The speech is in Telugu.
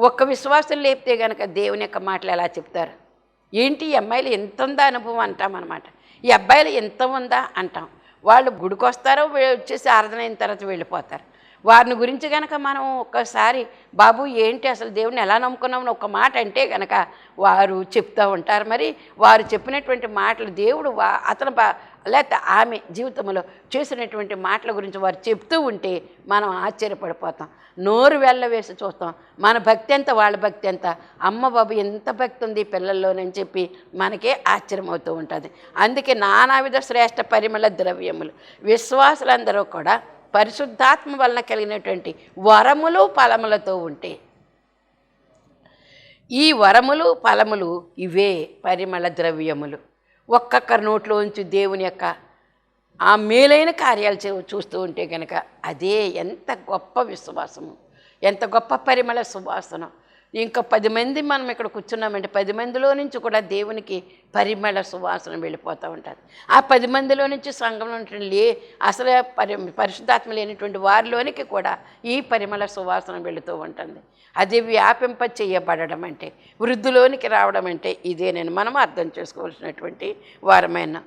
ఒక్క విశ్వాసం లేపితే గనక దేవుని యొక్క మాటలు ఎలా చెప్తారు? ఏంటి ఈ అమ్మాయిలు ఎంత ఉందా అనుభవం అంటామన్నమాట. ఈ అబ్బాయిలు ఎంత ఉందా అంటాం. వాళ్ళు గుడికొస్తారో వచ్చేసి ఆరాధన అయిన తర్వాత వెళ్ళిపోతారు. వారిని గురించి గనక మనం ఒక్కసారి బాబు ఏంటి అసలు దేవుడిని ఎలా నమ్ముకున్నామని ఒక మాట అంటే గనక వారు చెప్తూ ఉంటారు. మరి వారు చెప్పినటువంటి మాటలు దేవుడు అతను లేకపోతే ఆమె జీవితంలో చేసినటువంటి మాటల గురించి వారు చెప్తూ ఉంటే మనం ఆశ్చర్యపడిపోతాం. నోరు వెళ్ళవేసి చూస్తాం. మన భక్తి ఎంత, వాళ్ళ భక్తి ఎంత, అమ్మ బాబు ఎంత భక్తి ఉంది పిల్లల్లోనని చెప్పి మనకే ఆశ్చర్యమవుతూ ఉంటుంది. అందుకే నానావిధ శ్రేష్ఠ పరిమళ ద్రవ్యములు విశ్వాసులందరూ కూడా పరిశుద్ధాత్మ వలన కలిగినటువంటి వరములు ఫలములతో ఉంటే, ఈ వరములు ఫలములు ఇవే పరిమళ ద్రవ్యములు. ఒక్కొక్కరి నోట్లోంచి దేవుని యొక్క ఆ మేలైన కార్యాలు చూస్తూ ఉంటే కనుక అదే ఎంత గొప్ప విశ్వాసము, ఎంత గొప్ప పరిమళ సువాసన. ఇంకా 10 మంది మనం ఇక్కడ కూర్చున్నామంటే 10 మందిలో నుంచి కూడా దేవునికి పరిమళ సువాసన వెళ్ళిపోతూ ఉంటుంది. ఆ 10 మందిలో నుంచి సంఘంలో అసలు పరిశుద్ధాత్మ లేనటువంటి వారిలోనికి కూడా ఈ పరిమళ సువాసన వెళుతూ ఉంటుంది. అది వ్యాపింప చేయబడడం అంటే, వృద్ధిలోనికి రావడం అంటే ఇదేనని మనం అర్థం చేసుకోవాల్సినటువంటి వారమైన